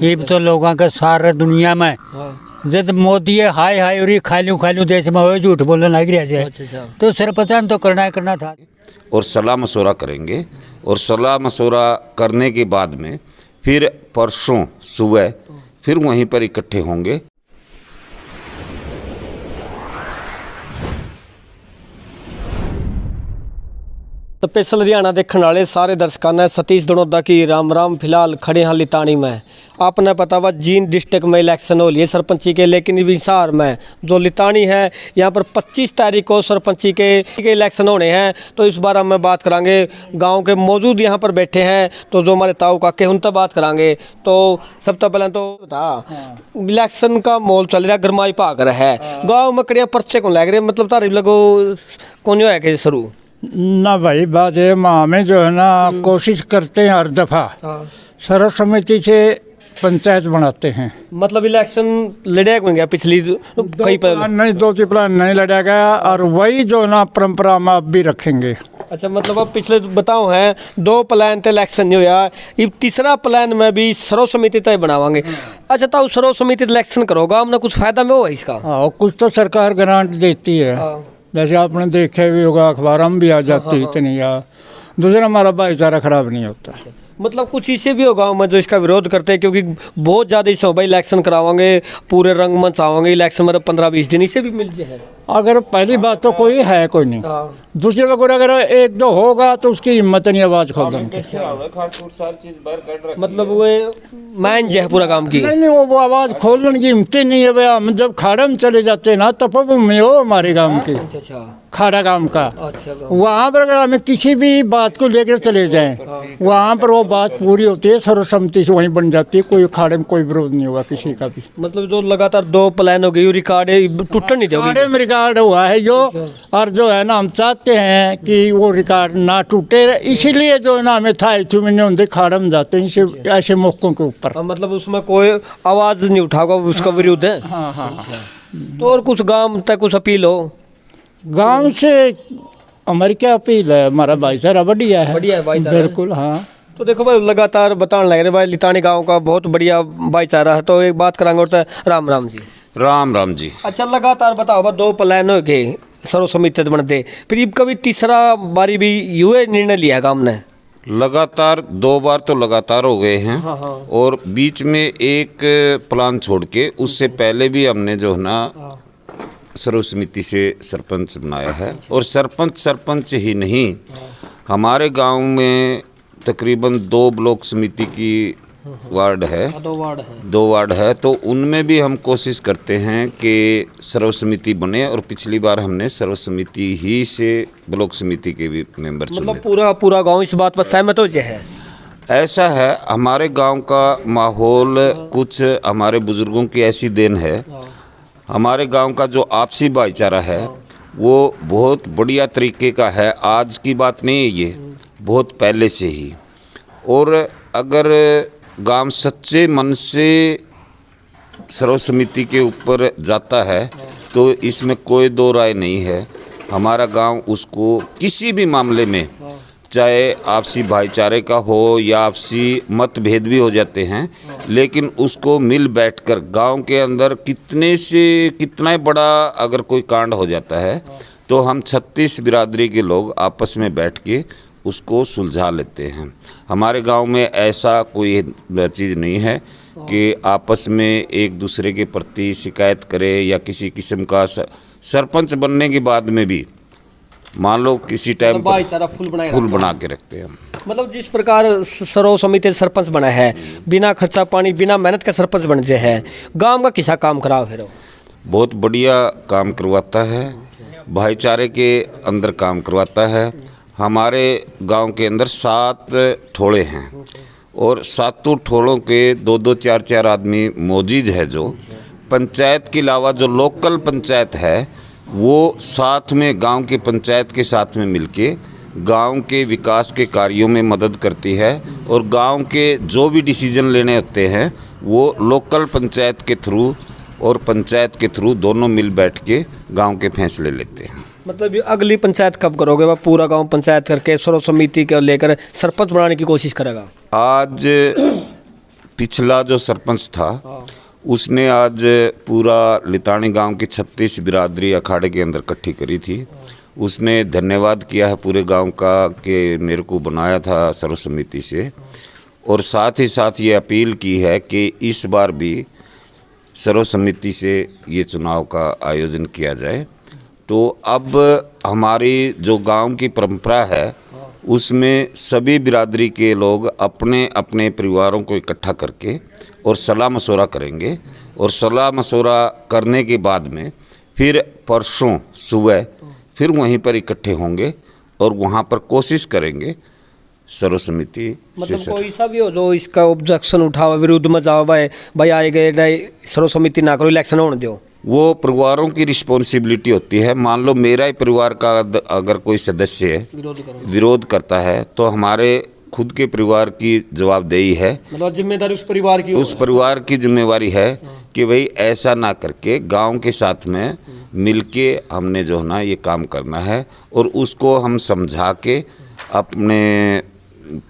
ये भी तो लोगों के सारे दुनिया में जब मोदी हाय हाय और खालू देश में हो झूठ बोलने लग रहा है तो सरपंच तो करना था। और सलाह मशवरा करेंगे और सलाह मशवरा करने के बाद में फिर परसों सुबह फिर वहीं पर इकट्ठे होंगे। स्पेशल लुधियाना देखने वाले सारे दर्शकों ने सतीश दनोदा की राम फिलहाल खड़े हैं लितानी में। आपने पता हुआ जींद डिस्ट्रिक्ट में इलेक्शन हो लिए सरपंची के, लेकिन विसार में जो लितानी है यहाँ पर 25 तारीख को सरपंची के इलेक्शन होने हैं। तो इस बार हम बात करांगे गांव के मौजूद यहाँ पर बैठे हैं तो जो हमारे ताऊ काके उनसे बात करांगे। तो सबसे पहले तो इलेक्शन का माहौल चल रहा है, गरमाई भाग रहा है गाँव में, कड़िया पर्चे को लग रहे मतलब तारी लगो कौन है कि शुरू ना भाई बात है माँ में जो है ना कोशिश करते हैं हर दफ़ा सर्व समिति से पंचायत बनाते हैं। मतलब इलेक्शन लड़ा गया पिछली कई नहीं 2 प्लान नहीं लड़ा गया और वही जो ना परंपरा हम अब भी रखेंगे। अच्छा मतलब अब पिछले बताओ हैं 2 प्लान तो इलेक्शन नहीं होया, ये तीसरा प्लान में भी सर्व समिति तय बनावांगे। अच्छा तो सर्व समिति इलेक्शन करोगा हमने कुछ फायदा में हो इसका? हाँ कुछ तो सरकार ग्रांट देती है, जैसे आपने देखे भी होगा अखबार में भी आ जाती इतनी या दूसरा हमारा भाईचारा खराब नहीं होता। मतलब कुछ इसे भी होगा मैं जो इसका विरोध करते हैं क्योंकि बहुत ज़्यादा इसे भाई इलेक्शन करावांगे पूरे रंगमंच आवांगे इलेक्शन मतलब 15-20 दिन इसे भी मिल जाए। अगर पहली बात तो कोई है कोई नहीं, दूसरी बात अगर 1-2 होगा तो उसकी हिम्मत नहीं आवाज़ खोलेंगे। मतलब वो मैन जो है पूरा काम की नहीं वो आवाज़ खोलने की हिम्मत नहीं है। भाई हम जब खाड़ा में चले जाते हैं ना तपोभूमि हो हमारे गाँव की खाड़ा गाँव का, वहाँ पर अगर हमें किसी भी बात को लेकर चले जाएं वहाँ पर वो बात पूरी होती है, सर्वसम्मति से वहीं बन जाती है, कोई खाड़े में कोई विरोध नहीं होगा किसी का भी। मतलब जो लगातार 2 प्लान हो गई रिकॉर्ड टूटने नहीं देगा, खाड़े में रिकॉर्ड हुआ है जो, और जो है ना हम चाहते हैं कि वो रिकॉर्ड ना टूटे, इसीलिए जो है ना हमें था महीने होंगे खाड़ा में जाते हैं ऐसे मौकों के ऊपर। मतलब उसमें कोई आवाज़ नहीं उठाओगा उसका विरोध है। हाँ। तो और कुछ गाँव तक कुछ अपील हो? गाँव से हमारी क्या अपील है, हमारा भाईचारा बढ़िया है बिल्कुल। हाँ तो देखो भाई लगातार बताने लग रहे भाई लितानी गांव का बहुत बढ़िया भाईचारा है। तो एक बात करांगे और राम जी। राम जी। अच्छा लगातार बताओ 2 प्लान हो गए सर्व समिति बनते, फिर कभी तीसरा बारी भी युवा निर्णय लिया गाँव ने? लगातार 2 बार तो लगातार हो गए हैं। और बीच में एक प्लान छोड़ के उससे पहले भी हमने जो है ना सर्व समिति से सरपंच बनाया है। और सरपंच ही नहीं, हमारे गांव में तकरीबन 2 ब्लॉक समिति की वार्ड है, 2 वार्ड है। तो उनमें भी हम कोशिश करते हैं कि सर्व समिति बने, और पिछली बार हमने सर्व समिति ही से ब्लॉक समिति के भी मेंबर चुने। मतलब पूरा गांव इस बात पर सहमत हो जाए है? ऐसा है, हमारे गांव का माहौल कुछ हमारे बुजुर्गों की ऐसी देन है, हमारे गांव का जो आपसी भाईचारा है वो बहुत बढ़िया तरीके का है। आज की बात नहीं है ये, बहुत पहले से ही। और अगर गांव सच्चे मन से सर्व समिति के ऊपर जाता है तो इसमें कोई 2 राय नहीं है। हमारा गांव उसको किसी भी मामले में, चाहे आपसी भाईचारे का हो या आपसी मतभेद भी हो जाते हैं, लेकिन उसको मिल बैठकर गांव के अंदर कितना बड़ा अगर कोई कांड हो जाता है तो हम 36 बिरादरी के लोग आपस में बैठ के उसको सुलझा लेते हैं। हमारे गांव में ऐसा कोई चीज़ नहीं है कि आपस में एक दूसरे के प्रति शिकायत करे या किसी किस्म का सरपंच बनने के बाद में भी मान लो किसी टाइम भाईचारा फुल बना के रखते हैं। मतलब जिस प्रकार सर्व समिति सरपंच बना है, बिना खर्चा पानी बिना मेहनत का सरपंच बनते हैं, गांव का किसा काम कराओ फिर? बहुत बढ़िया काम करवाता है, भाईचारे के अंदर काम करवाता है। हमारे गांव के अंदर 7 ठोड़े हैं और 7 ठोड़ों के 2-2 4-4 आदमी मौजूद है। जो पंचायत के अलावा जो लोकल पंचायत है वो साथ में गांव के पंचायत के साथ में मिलके गांव के विकास के कार्यों में मदद करती है। और गांव के जो भी डिसीजन लेने होते हैं वो लोकल पंचायत के थ्रू और पंचायत के थ्रू दोनों मिल बैठ के गांव के फैसले लेते हैं। मतलब अगली पंचायत कब करोगे? वह पूरा गांव पंचायत करके सर्व समिति को लेकर सरपंच बनाने की कोशिश करेगा? आज पिछला जो सरपंच था उसने आज पूरा लितानी गांव की 36 बिरादरी अखाड़े के अंदर इकट्ठी करी थी। उसने धन्यवाद किया है पूरे गांव का कि मेरे को बनाया था सर्व समिति से, और साथ ही साथ ये अपील की है कि इस बार भी सर्व समिति से ये चुनाव का आयोजन किया जाए। तो अब हमारी जो गांव की परंपरा है उसमें सभी बिरादरी के लोग अपने अपने परिवारों को इकट्ठा करके और सलाह मशवरा करेंगे, और सलाह मशवरा करने के बाद में फिर परसों सुबह फिर वहीं पर इकट्ठे होंगे और वहाँ पर कोशिश करेंगे सर्व समिति मतलब कोई सा भी हो जो इसका ऑब्जेक्शन उठावा, विरोध में जाओ भाई आए गए सर्व समिति ना करो, इलेक्शन होने दो, वो परिवारों की रिस्पॉन्सिबिलिटी होती है। मान लो मेरा ही परिवार का अगर कोई सदस्य विरोध करता है तो हमारे खुद के परिवार की जवाबदेही है, मतलब जिम्मेदारी उस परिवार की जिम्मेवारी है कि भाई ऐसा ना करके गांव के साथ में मिलके हमने जो है ना ये काम करना है, और उसको हम समझा के अपने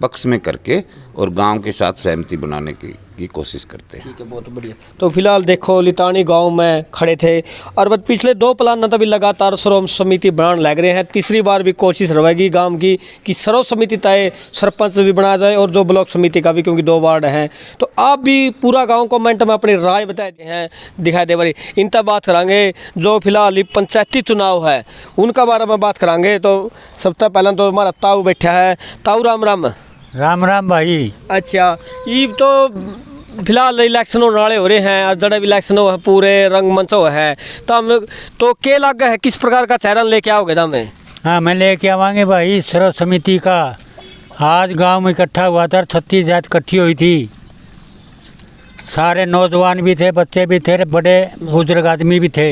पक्ष में करके और गांव के साथ सहमति बनाने की कोशिश करते हैं। ठीक है, बहुत बढ़िया। तो फिलहाल देखो लितानी गांव में खड़े थे और बस पिछले 2 प्लान तभी लगातार सर्व समिति बनाने लग रहे हैं। तीसरी बार भी कोशिश रहेगी गांव की कि सर्व समिति तय सरपंच भी बनाया जाए और जो ब्लॉक समिति का भी, क्योंकि 2 वार्ड हैं। तो आप भी पूरा गाँव कमेंट में अपनी राय बताए हैं, दिखाई दे बारी इन तक बात करांगे। जो फिलहाल पंचायती चुनाव है उनका बारे में बात करांगे। तो सबसे पहले तो हमारा ताऊ बैठा है। ताऊ राम राम। राम राम भाई। अच्छा, ये तो फिलहाल इलेक्शन होने वाले हो रहे हैं, जड़ा भी इलेक्शन हो है पूरे रंगमंच हो है, तो हम तो क्या लग है किस प्रकार का चेहरा लेके आओगे हमें? हाँ, मैं लेके आवांगे भाई। सर्व समिति का आज गांव में इकट्ठा हुआ था, 36 जात इकट्ठी हुई थी। सारे नौजवान भी थे, बच्चे भी थे, बड़े बुजुर्ग आदमी भी थे।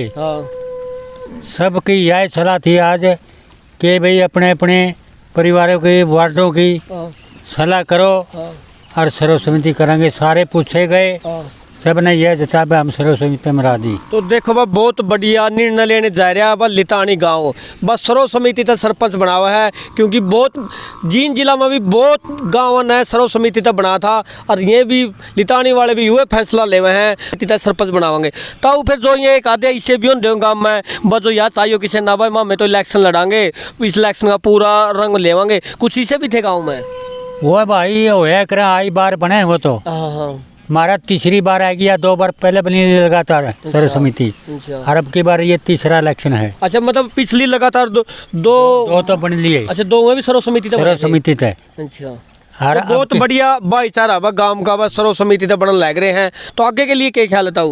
सबकी यह सलाह थी आज कि भाई अपने अपने परिवारों की, वार्डों की सलाह करो और सर्व समिति करेंगे। सारे पूछे गए, सब ने यह जताया हम सर्व समिति में राजी। तो देखो बा बहुत बढ़िया निर्णय लेने जा रहा है बस लितानी गांव, बस सर्व समिति तक सरपंच बना हुआ है, क्योंकि बहुत जींद जिला में भी बहुत गाँव ने सर्व समिति तक बना था, और ये भी लितानी वाले भी हुए फैसला ले हुए हैं तक सरपंच बनावांगे। तो फिर जो ये एक आधे इसे भी होंगे गाँव में, बस जो याद चाहिए किसी ना भाई मैं तो इलेक्शन लड़ांगे, इस इलेक्शन का पूरा रंग लेवांगे, कुछ इसे भी थे गाँव में। वो भाई होया कर आई बार बने वो तो हमारा तीसरी बार आ गया, 2 बार पहले बनी लगातार सर्व समिति, और अब की बार ये तीसरा इलेक्शन है। अच्छा, मतलब पिछली लगातार दो तो बन लिए। अच्छा, 2 में भी सर्व समिति थे। अच्छा, तो बहुत बढ़िया भाईचारा गांव का बस सर्व समिति तक बनने लग रहे हैं। तो आगे के लिए क्या ख्याल है?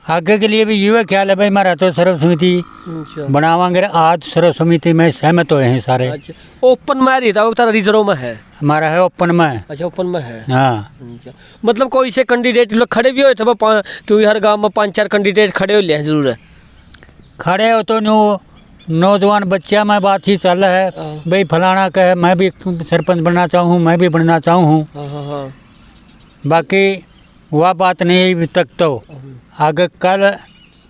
आगे के लिए भी युवा ख्याल है भाई, हमारा तो सर्व समिति बनावांगे। आज सर्व समिति में सहमत हुए हैं सारे। अच्छा, ओपन में रहता रिजर्व में है? हमारा है ओपन में। अच्छा, ओपन में है। हाँ, मतलब कोई से कैंडिडेट लोग खड़े भी हुए थे, क्योंकि हर गांव में 5-4 कैंडिडेट खड़े हो लिए हैं जरूर है। खड़े हो तो नौजवान बच्चा में बात ही चल रहा है भाई, फलाना कहे मैं भी सरपंच बनना चाहूँ, मैं भी बनना चाहूँ। बाकी वह बात नहीं अभी तक, तो आगे कल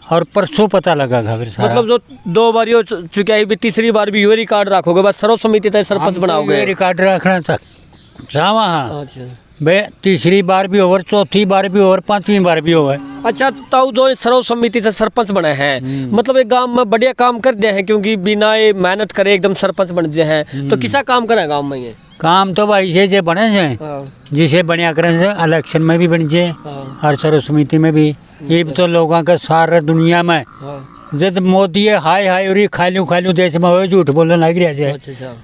और परसों पता लगा। मतलब जो 2 बार हो चुका है, तीसरी बार भी ये रिकॉर्ड रखोगे, बस सर्व समिति तक सरपंच बनाओगे? रिकॉर्ड रखना तक हाँ, भाई तीसरी बार भी हो, चौथी बार भी हो, 5वीं बार भी हो। अच्छा, तो जो सर्व समिति से सरपंच बने हैं, मतलब एक गांव में बढ़िया काम कर दिए हैं, क्योंकि बिना मेहनत करे एकदम सरपंच बन गए हैं। तो किसा काम करे गांव में? ये काम तो भाई ये बने हैं, जिसे बढ़िया करें इलेक्शन में भी बन जाए और सर्व समिति में भी। ये तो लोगों का सारे दुनिया में जब मोदी हाय हाय और खालू देश में हो झूठ बोलने लग रहा है,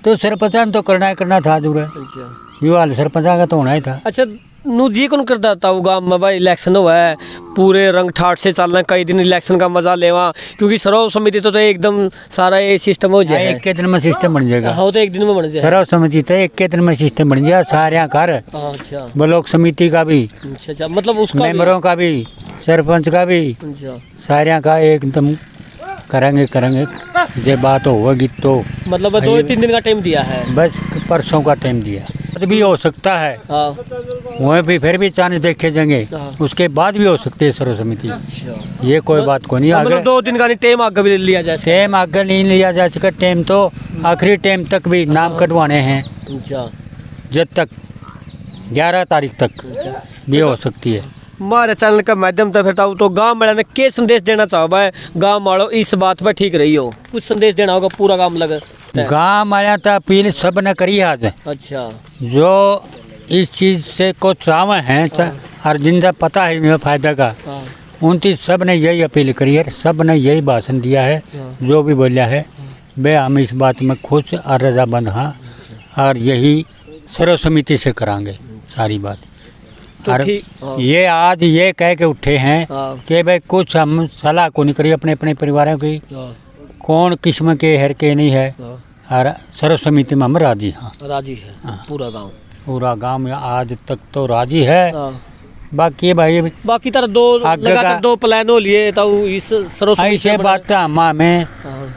तो सरपंच तो करना था जरूर। ये हाल सरपंच का तो होना ही था। अच्छा, जी कौन करता था वो गाँव में भाई इलेक्शन हुआ है, पूरे रंग ठाट से चलना, कई दिन इलेक्शन का मजा लेवा, क्योंकि सर्व समिति तो एकदम सारा ये सिस्टम हो जाएगा। एक के दिन में सिस्टम बन जाएगा। हाँ, तो एक दिन में बन जाएगा। सर्व समिति तो एक के दिन में सिस्टम बन जाएगा सारे कर। अच्छा, ब्लॉक समिति का भी। अच्छा, मतलब उसका मेंबरों का भी, सरपंच का भी, सारे का एकदम करेंगे ये बात होगी। तो मतलब 2-3 दिन का टाइम दिया है, बस परसों का टाइम दिया भी हो सकता है। वह भी फिर भी चांस देखे जाएंगे, उसके बाद भी हो सकती है सर्व समिति। ये कोई बात को नहीं। मतलब 2 दिन का नहीं, टाइम आगे भी लिया जाए? टाइम आगे नहीं लिया जा सका, टाइम तो आखिरी टाइम तक भी नाम कटवाने हैं, जब तक 11 तारीख तक भी हो सकती है। हमारे चैनल का माध्यम से फिर तो गांव वाले ने क्या संदेश देना चाहो है, गांव वालों इस बात पर ठीक रही हो, कुछ संदेश देना होगा पूरा गांव लगे। गाँव वाले तो अपील सब ने करी आज, अच्छा जो इस चीज़ से को चाव हैं और जिनका पता है मेरा फायदा का, उनकी सब ने यही अपील करी है, सब ने यही भाषण दिया है, जो भी बोलिया है वे हम इस बात में खुश और रजामंद हाँ, और यही सर्वसम्मति से करांगे सारी बात। तो और ठीक- ये आज ये कह के उठे हैं कि भाई कुछ हम सलाह को नहीं करी अपने अपने परिवारों की, कौन किस्म के हर के नहीं है, और सर्वसम्मति में हम राजी हाँ। राजी है पूरा गांव, पूरा गांव में आज तक तो राजी है। बाकी भाई बाकी तरह दो आगे लगातार का- 2 प्लान हो लिए तो इस सर्वसम्मति ऐसे बना- बात हमें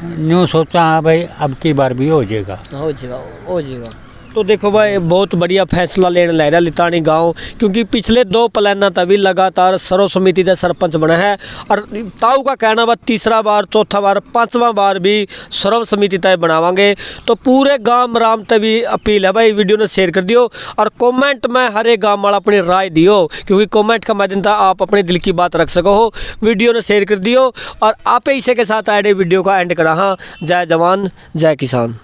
न्यू सोचा हाँ भाई अब की बार भी हो जाएगा। हो जाएगा। तो देखो भाई बहुत बढ़िया फैसला लेने लग रहा लितानी गांव, क्योंकि पिछले 2 प्लान तभी लगातार सर्वसम्मति का सरपंच बना है, और ताऊ का कहना बा तीसरा बार, चौथा बार, 5वां बार भी सर्वसम्मति तय बनावांगे। तो पूरे गांव राम तभी अपील है भाई, वीडियो ने शेयर कर दियो और कमेंट में हर एक गाँव वाला अपनी राय दियो, क्योंकि कमेंट का माध्यम था आप अपने दिल की बात रख सको हो। वीडियो ने शेयर कर दियो और आप इसे के साथ आए वीडियो का एंड करा। हाँ, जय जवान जय किसान।